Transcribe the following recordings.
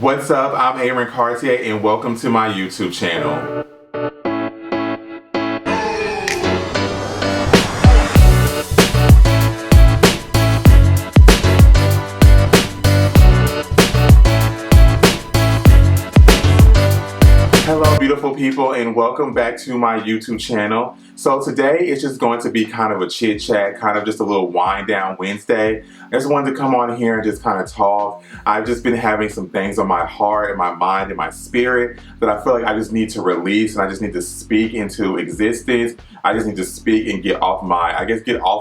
What's up? I'm ayrencartier and welcome to my YouTube channel. Hello beautiful people and welcome back to my YouTube channel. So today it's just going to be kind of a chit chat, kind of just a little wind down Wednesday. I just wanted to come on here and just kind of talk. I've just been having some things on my heart and my mind and my spirit that I feel like I just need to release, and I just need to speak into existence. I just need to speak and get off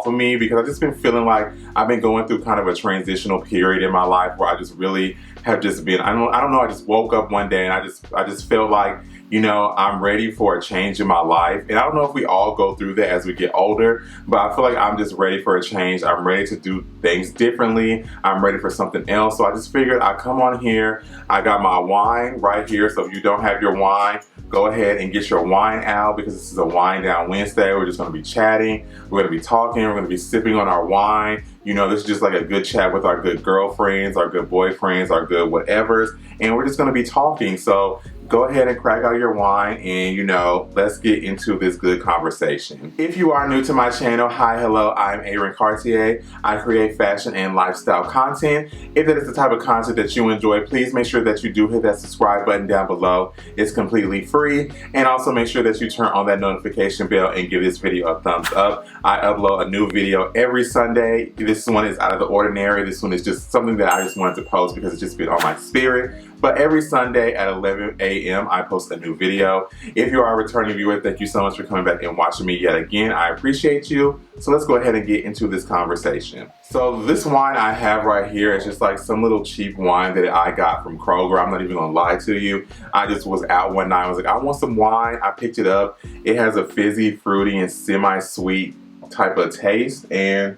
of me, because I've just been feeling like I've been going through kind of a transitional period in my life where I just really have just been, I don't know, I just woke up one day and I just felt like, you know, I'm ready for a change in my life. And I don't know if we all go through that as we get older, but I feel like I'm just ready for a change. I'm ready to do things differently. I'm ready for something else. So I just figured I'd come on here. I got my wine right here. So if you don't have your wine, go ahead and get your wine out, because this is a wind down Wednesday. We're just going to be chatting. We're going to be talking. We're going to be sipping on our wine. You know, this is just like a good chat with our good girlfriends, our good boyfriends, our good whatevers. And we're just going to be talking. So go ahead and crack out your wine and, you know, let's get into this good conversation. If you are new to my channel, hi, hello, I'm ayrencartier. I create fashion and lifestyle content. If that is the type of content that you enjoy, please make sure that you do hit that subscribe button down below. It's completely free. And also make sure that you turn on that notification bell and give this video a thumbs up. I upload a new video every Sunday. This one is out of the ordinary. This one is just something that I just wanted to post because it's just been on my spirit. But every Sunday at 11 a.m. I post a new video. If you are a returning viewer, thank you so much for coming back and watching me yet again. I appreciate you. So let's go ahead and get into this conversation. So this wine I have right here is just like some little cheap wine that I got from Kroger. I'm not even gonna lie to you. I just was out one night. I was like, I want some wine. I picked it up. It has a fizzy, fruity, and semi-sweet type of taste, and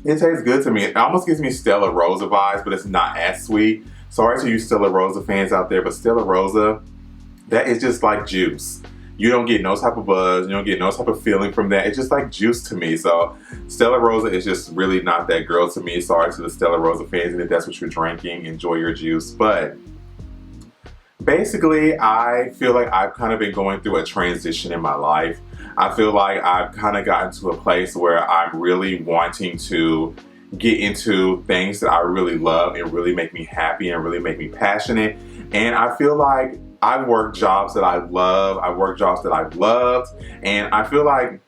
it tastes good to me. It almost gives me Stella Rosa vibes, but it's not as sweet. Sorry to you Stella Rosa fans out there, but Stella Rosa, that is just like juice. You don't get no type of buzz, you don't get no type of feeling from that. It's just like juice to me. So Stella Rosa is just really not that girl to me. Sorry to the Stella Rosa fans, and if that's what you're drinking, enjoy your juice. But basically, I feel like I've kind of been going through a transition in my life. I feel like I've kind of gotten to a place where I'm really wanting to get into things that I really love and really make me happy and really make me passionate. And I feel like I've worked jobs that I love. I've worked jobs that I've loved. And I feel like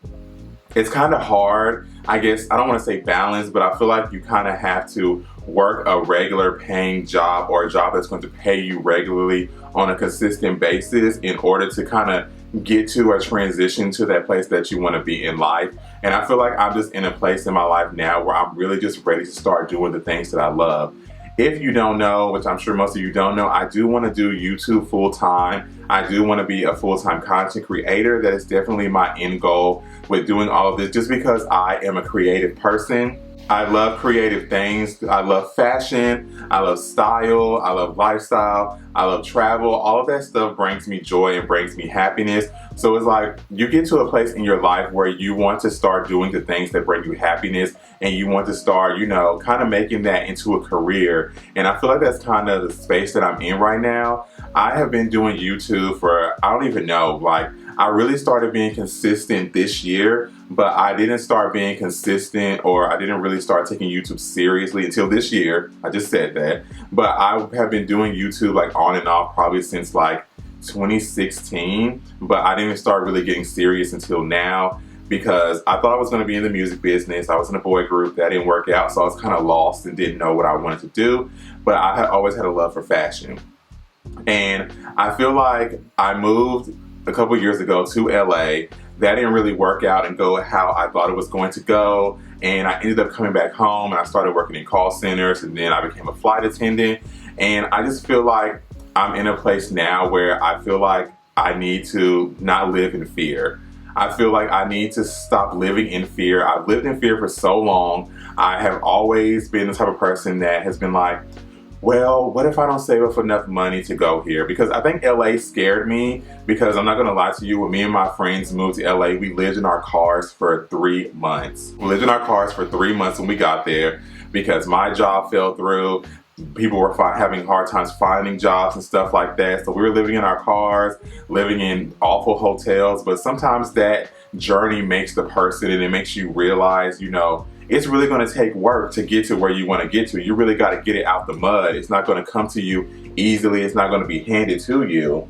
it's kind of hard. I guess, I don't want to say balance, but I feel like you kind of have to work a regular paying job, or a job that's going to pay you regularly on a consistent basis, in order to kind of get to a transition to that place that you want to be in life. And I feel like I'm just in a place in my life now where I'm really just ready to start doing the things that I love. If you don't know, which I'm sure most of you don't know, I do want to do YouTube full time. I do want to be a full-time content creator. That is definitely my end goal with doing all of this, just because I am a creative person. I love creative things. I love fashion. I love style. I love lifestyle. I love travel. All of that stuff brings me joy and brings me happiness. So it's like you get to a place in your life where you want to start doing the things that bring you happiness, and you want to start, you know, kind of making that into a career. And I feel like that's kind of the space that I'm in right now. I have been doing YouTube for, I don't even know, like, I really started being consistent this year, but I didn't start being consistent, or I didn't really start taking YouTube seriously until this year. I just said that. But I have been doing YouTube like on and off probably since like 2016, but I didn't start really getting serious until now, because I thought I was going to be in the music business. I was in a boy group. That didn't work out, so I was kind of lost and didn't know what I wanted to do. But I had always had a love for fashion. And I feel like I moved a couple years ago to LA. That didn't really work out and go how I thought it was going to go. And I ended up coming back home, and I started working in call centers, and then I became a flight attendant. And I just feel like I'm in a place now where I feel like I need to not live in fear. I feel like I need to stop living in fear. I've lived in fear for so long. I have always been the type of person that has been like, well, what if I don't save up enough money to go here? Because I think LA scared me, because I'm not going to lie to you, when me and my friends moved to LA, we lived in our cars for 3 months. We lived in our cars for 3 months when we got there. because my job fell through. People were having hard times finding jobs and stuff like that. So we were living in our cars, living in awful hotels. But sometimes that journey makes the person, and it makes you realize, you know, it's really going to take work to get to where you want to get to. You really got to get it out the mud. It's not going to come to you easily. It's not going to be handed to you.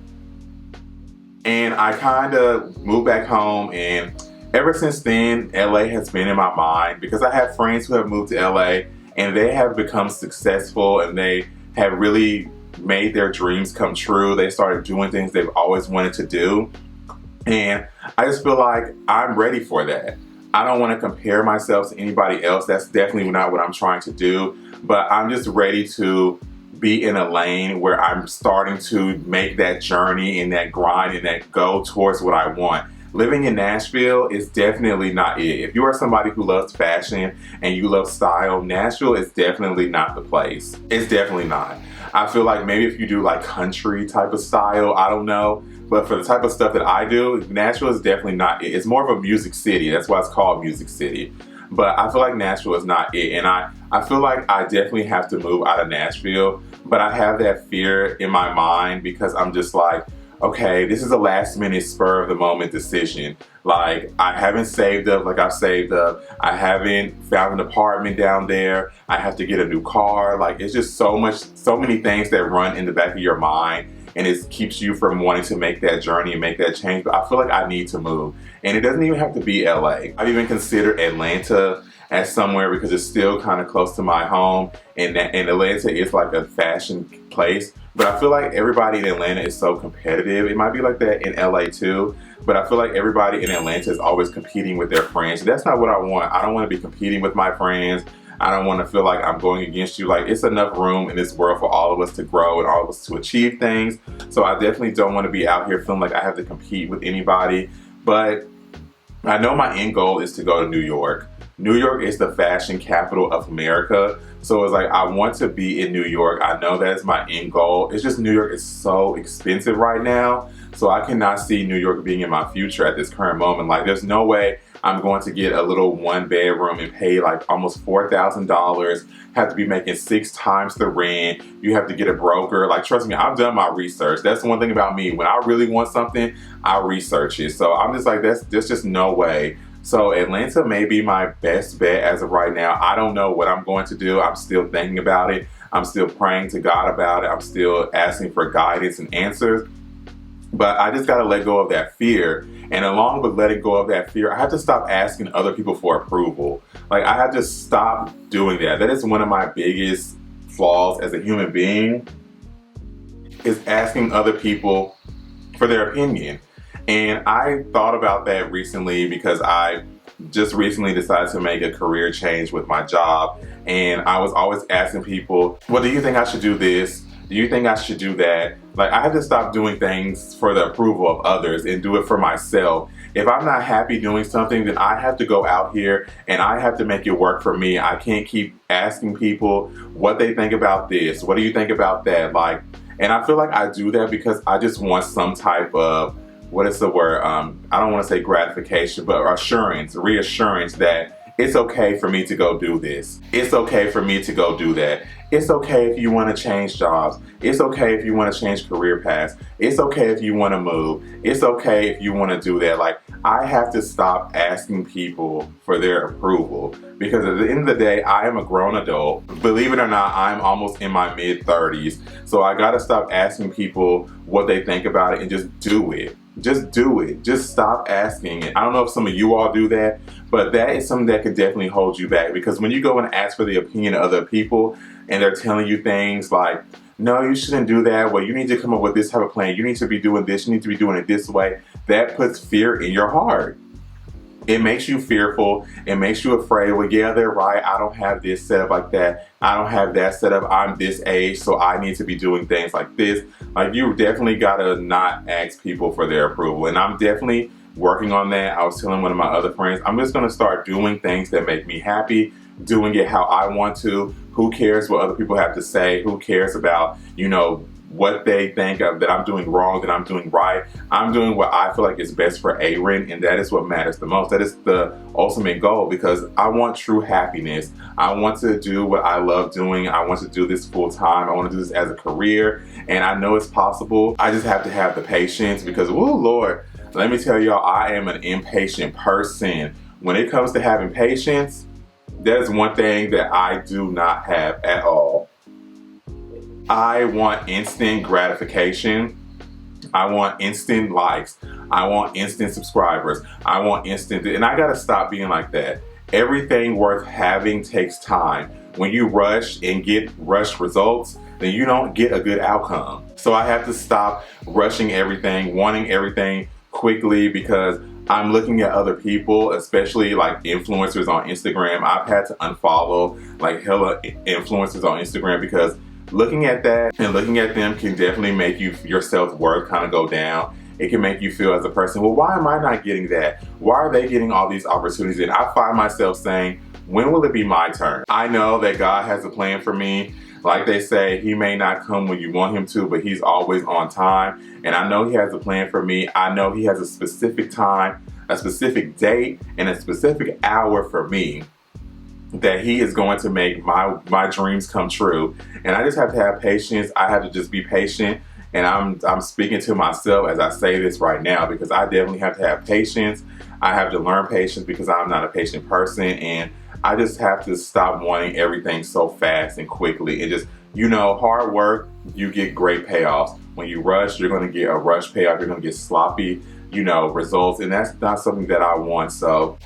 And I kind of moved back home, and ever since then, LA has been in my mind because I have friends who have moved to LA and they have become successful and they have really made their dreams come true. They started doing things they've always wanted to do. And I just feel like I'm ready for that. I don't want to compare myself to anybody else. That's definitely not what I'm trying to do. But I'm just ready to be in a lane where I'm starting to make that journey and that grind and that go towards what I want. Living in Nashville is definitely not it. If you are somebody who loves fashion and you love style, Nashville is definitely not the place. It's definitely not. I feel like maybe if you do like country type of style, I don't know. But for the type of stuff that I do, Nashville is definitely not it. It's more of a music city. That's why it's called Music City. But I feel like Nashville is not it. And I feel like I definitely have to move out of Nashville. But I have that fear in my mind because I'm just like, okay, this is a last minute spur of the moment decision. Like, I haven't saved up like I've saved up. I haven't found an apartment down there. I have to get a new car. Like, it's just so many things that run in the back of your mind, and it keeps you from wanting to make that journey and make that change. But I feel like I need to move. And it doesn't even have to be LA. I've even considered Atlanta as somewhere because it's still kind of close to my home, and Atlanta is like a fashion place. But I feel like everybody in Atlanta is so competitive. It might be like that in LA too, but I feel like everybody in Atlanta is always competing with their friends. That's not what I want. I don't want to be competing with my friends. I don't want to feel like I'm going against you. Like, it's enough room in this world for all of us to grow and all of us to achieve things. So I definitely don't want to be out here feeling like I have to compete with anybody. But I know my end goal is to go to New York. New York is the fashion capital of America. So it's like, I want to be in New York. I know that's my end goal. It's just New York is so expensive right now. So I cannot see New York being in my future at this current moment. Like, there's no way I'm going to get a little one bedroom and pay like almost $4,000, have to be making 6 times the rent. You have to get a broker. Like, trust me, I've done my research. That's the one thing about me. When I really want something, I research it. So I'm just like, there's just no way. So Atlanta may be my best bet as of right now. I don't know what I'm going to do. I'm still thinking about it. I'm still praying to God about it. I'm still asking for guidance and answers. But I just got to let go of that fear. And along with letting go of that fear, I have to stop asking other people for approval. Like, I have to stop doing that. That is one of my biggest flaws as a human being, is asking other people for their opinion. And I thought about that recently because I just recently decided to make a career change with my job. And I was always asking people, well, do you think I should do this? Do you think I should do that? Like, I have to stop doing things for the approval of others and do it for myself. If I'm not happy doing something, then I have to go out here and I have to make it work for me. I can't keep asking people what they think about this. What do you think about that? Like, and I feel like I do that because I just want some type of, what is the word? I don't want to say gratification, but reassurance that it's okay for me to go do this. It's okay for me to go do that. It's okay if you want to change jobs. It's okay if you want to change career paths. It's okay if you want to move. It's okay if you want to do that. Like, I have to stop asking people for their approval because at the end of the day, I am a grown adult. Believe it or not, I'm almost in my mid-30s. So I got to stop asking people what they think about it and just do it. Just do it. Just stop asking it. I don't know if some of you all do that, but that is something that can definitely hold you back, because when you go and ask for the opinion of other people and they're telling you things like, no, you shouldn't do that. Well, you need to come up with this type of plan. You need to be doing this. You need to be doing it this way. That puts fear in your heart. It makes you fearful. It makes you afraid. Well, yeah, they're right. I don't have this set up like that. I don't have that set up. I'm this age, so I need to be doing things like this. Like, you definitely got to not ask people for their approval. And I'm definitely working on that. I was telling one of my other friends, I'm just going to start doing things that make me happy, doing it how I want to. Who cares what other people have to say? Who cares about, what they think of that I'm doing wrong, that I'm doing right. I'm doing what I feel like is best for Ayren, and that is what matters the most. That is the ultimate goal, because I want true happiness. I want to do what I love doing. I want to do this full time. I want to do this as a career, and I know it's possible. I just have to have the patience, because, oh Lord, let me tell y'all, I am an impatient person. When it comes to having patience, there's one thing that I do not have at all. I want instant gratification. I want instant likes. I want instant subscribers. I want instant, and I gotta stop being like that. Everything worth having takes time. When you rush and get rushed results, then you don't get a good outcome. So I have to stop rushing everything, wanting everything quickly, because I'm looking at other people, especially like influencers on Instagram. I've had to unfollow like hella influencers on Instagram, because looking at that and looking at them can definitely make your self-worth kind of go down. It can make you feel as a person, well, why am I not getting that? Why are they getting all these opportunities? And I find myself saying, when will it be my turn? I know that God has a plan for me. Like they say, he may not come when you want him to, but he's always on time. And I know he has a plan for me. I know he has a specific time, a specific date, and a specific hour for me that he is going to make my dreams come true. And I just have to have patience. I have to just be patient. And I'm speaking to myself as I say this right now, because I definitely have to have patience. I have to learn patience, because I'm not a patient person, and I just have to stop wanting everything so fast and quickly. It just, you know, hard work, you get great payoffs. When you rush, you're going to get a rush payoff. You're going to get sloppy, you know, results, and that's not something that I want. So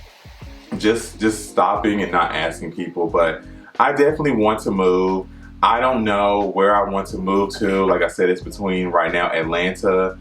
just stopping and not asking people. But I definitely want to move. I don't know where I want to move to. Like I said, it's between right now Atlanta,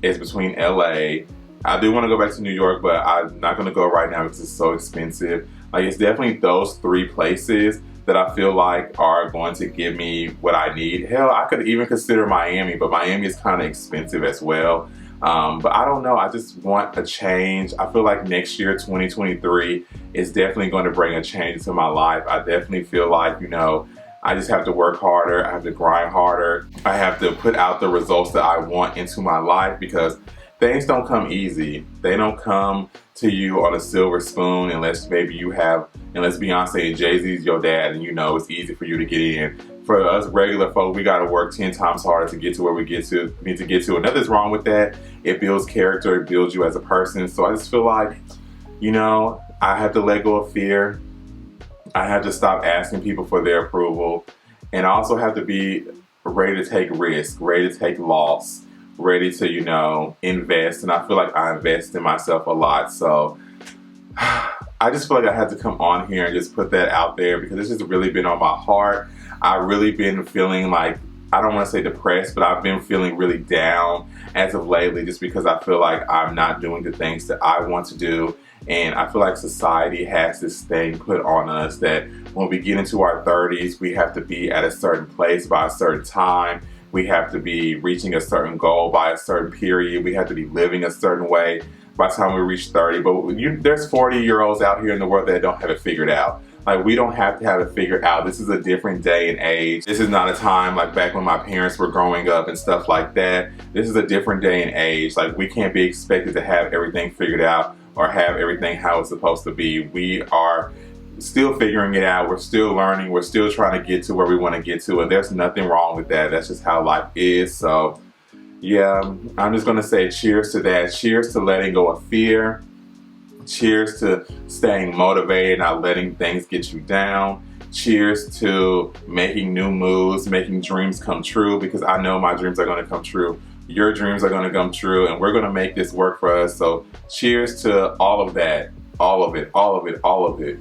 it's between LA. I do want to go back to New York, but I'm not going to go right now because it's so expensive. Like, it's definitely those three places that I feel like are going to give me what I need. Hell, I could even consider Miami, but Miami is kind of expensive as well. But I don't know, I just want a change. I feel like next year, 2023, is definitely going to bring a change into my life. I definitely feel like, you know, I just have to work harder. I have to grind harder. I have to put out the results that I want into my life, because things don't come easy. They don't come to you on a silver spoon unless maybe you have, unless Beyonce and Jay-Z's your dad and you know it's easy for you to get in. For us regular folk, we gotta work 10 times harder to get to where we need to get to. And nothing's wrong with that. It builds character, it builds you as a person. So I just feel like, you know, I have to let go of fear. I have to stop asking people for their approval. And I also have to be ready to take risks, ready to take loss, ready to, you know, invest. And I feel like I invest in myself a lot. So I just feel like I had to come on here and just put that out there, because it's just really been on my heart. I've really been feeling like, I don't want to say depressed, but I've been feeling really down as of lately, just because I feel like I'm not doing the things that I want to do. And I feel like society has this thing put on us that when we get into our 30s, we have to be at a certain place by a certain time. We have to be reaching a certain goal by a certain period. We have to be living a certain way by the time we reach 30. But there's 40-year-olds out here in the world that don't have it figured out. Like, we don't have to have it figured out. This is a different day and age. This is not a time like back when my parents were growing up and stuff like that. This is a different day and age. Like, we can't be expected to have everything figured out or have everything how it's supposed to be. We are still figuring it out. We're still learning. We're still trying to get to where we want to get to, and there's nothing wrong with that. That's just how life is. So yeah, I'm just gonna say cheers to that. Cheers to letting go of fear. Cheers to staying motivated, not letting things get you down. Cheers to making new moves, making dreams come true, because I know my dreams are gonna come true. Your dreams are gonna come true, and we're gonna make this work for us. So cheers to all of that, all of it, all of it, all of it.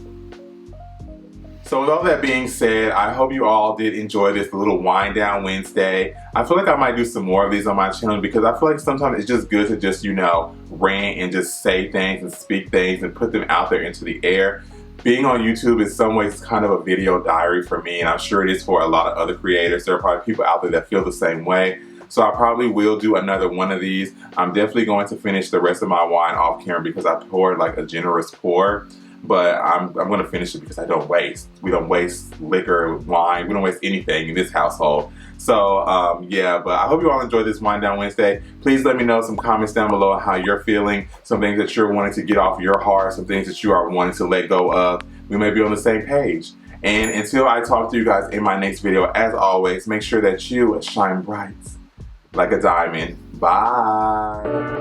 So with all that being said, I hope you all did enjoy this little wind down Wednesday. I feel like I might do some more of these on my channel, because I feel like sometimes it's just good to just, you know, rant and just say things and speak things and put them out there into the air. Being on YouTube in some ways is kind of a video diary for me, and I'm sure it is for a lot of other creators. There are probably people out there that feel the same way. So I probably will do another one of these. I'm definitely going to finish the rest of my wine off camera, because I poured like a generous pour. but I'm gonna finish it because I don't waste. We don't waste liquor, wine, we don't waste anything in this household. So yeah, but I hope you all enjoyed this Wind Down Wednesday. Please let me know some comments down below how you're feeling, some things that you're wanting to get off your heart, some things that you are wanting to let go of. We may be on the same page. And until I talk to you guys in my next video, as always, make sure that you shine bright like a diamond. Bye.